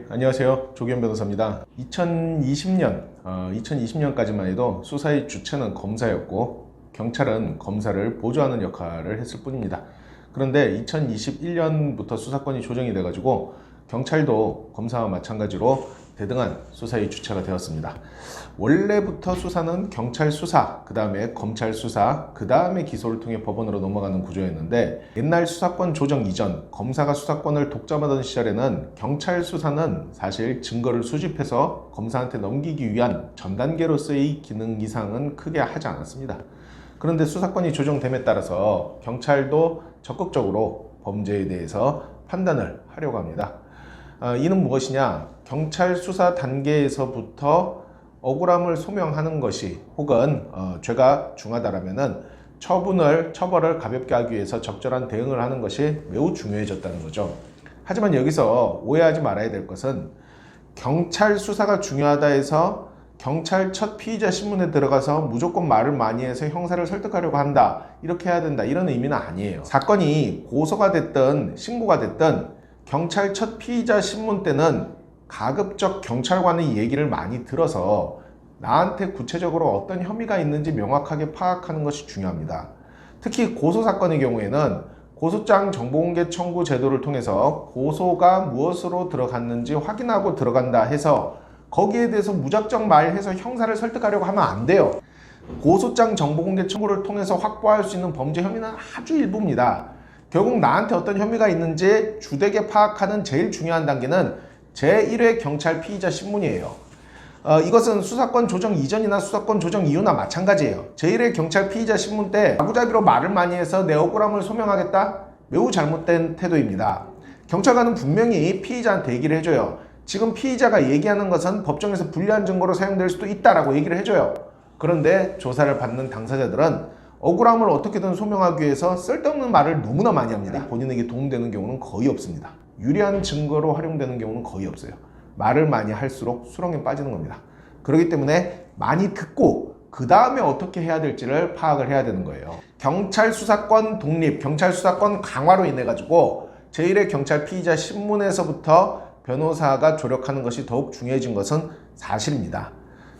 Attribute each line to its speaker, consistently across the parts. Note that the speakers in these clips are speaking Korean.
Speaker 1: 안녕하세요. 조기현 변호사입니다. 2020년까지만 해도 수사의 주체는 검사였고 경찰은 검사를 보조하는 역할을 했을 뿐입니다. 그런데 2021년부터 수사권이 조정이 돼가지고 경찰도 검사와 마찬가지로 대등한 수사의 주체가 되었습니다. 원래부터 수사는 경찰 수사, 그 다음에 검찰 수사, 그 다음에 기소를 통해 법원으로 넘어가는 구조였는데, 옛날 수사권 조정 이전 검사가 수사권을 독점하던 시절에는 경찰 수사는 사실 증거를 수집해서 검사한테 넘기기 위한 전 단계로서의 기능 이상은 크게 하지 않았습니다. 그런데 수사권이 조정됨에 따라서 경찰도 적극적으로 범죄에 대해서 판단을 하려고 합니다. 이는 무엇이냐? 경찰 수사 단계에서부터 억울함을 소명하는 것이, 혹은 죄가 중하다라면은 처벌을 가볍게 하기 위해서 적절한 대응을 하는 것이 매우 중요해졌다는 거죠. 하지만 여기서 오해하지 말아야 될 것은, 경찰 수사가 중요하다 해서 경찰 첫 피의자 신문에 들어가서 무조건 말을 많이 해서 형사를 설득하려고 한다, 이렇게 해야 된다, 이런 의미는 아니에요. 사건이 고소가 됐든 신고가 됐든 경찰 첫 피의자 신문 때는 가급적 경찰관의 얘기를 많이 들어서 나한테 구체적으로 어떤 혐의가 있는지 명확하게 파악하는 것이 중요합니다. 특히 고소사건의 경우에는 고소장 정보공개 청구 제도를 통해서 고소가 무엇으로 들어갔는지 확인하고 들어간다 해서 거기에 대해서 무작정 말해서 형사를 설득하려고 하면 안 돼요. 고소장 정보공개 청구를 통해서 확보할 수 있는 범죄 혐의는 아주 일부입니다. 결국 나한테 어떤 혐의가 있는지 주되게 파악하는 제일 중요한 단계는 제1회 경찰 피의자 신문이에요. 이것은 수사권 조정 이전이나 수사권 조정 이후나 마찬가지예요. 제1회 경찰 피의자 신문 때 마구잡이로 말을 많이 해서 내 억울함을 소명하겠다? 매우 잘못된 태도입니다. 경찰관은 분명히 피의자한테 얘기를 해줘요. 지금 피의자가 얘기하는 것은 법정에서 불리한 증거로 사용될 수도 있다라고 얘기를 해줘요. 그런데 조사를 받는 당사자들은 억울함을 어떻게든 소명하기 위해서 쓸데없는 말을 너무나 많이 합니다. 본인에게 도움되는 경우는 거의 없습니다. 유리한 증거로 활용되는 경우는 거의 없어요. 말을 많이 할수록 수렁에 빠지는 겁니다. 그렇기 때문에 많이 듣고 그 다음에 어떻게 해야 될지를 파악을 해야 되는 거예요. 경찰 수사권 독립, 경찰 수사권 강화로 인해 가지고 제1회 경찰 피의자 신문에서부터 변호사가 조력하는 것이 더욱 중요해진 것은 사실입니다.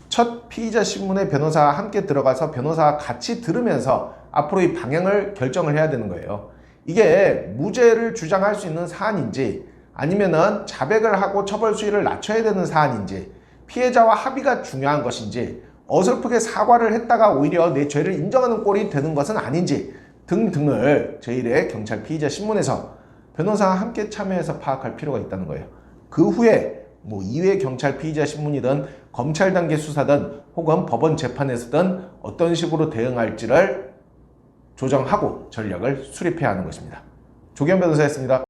Speaker 1: 첫 피의자 신문에 변호사와 함께 들어가서 변호사와 같이 들으면서 앞으로의 방향을 결정을 해야 되는 거예요. 이게 무죄를 주장할 수 있는 사안인지, 아니면은 자백을 하고 처벌 수위를 낮춰야 되는 사안인지, 피해자와 합의가 중요한 것인지, 어설프게 사과를 했다가 오히려 내 죄를 인정하는 꼴이 되는 것은 아닌지 등등을 제1회 경찰 피의자 신문에서 변호사와 함께 참여해서 파악할 필요가 있다는 거예요. 그 후에 2회 경찰 피의자 신문이든 검찰 단계 수사든 혹은 법원 재판에서든 어떤 식으로 대응할지를 조정하고 전략을 수립해야 하는 것입니다. 조기현 변호사였습니다.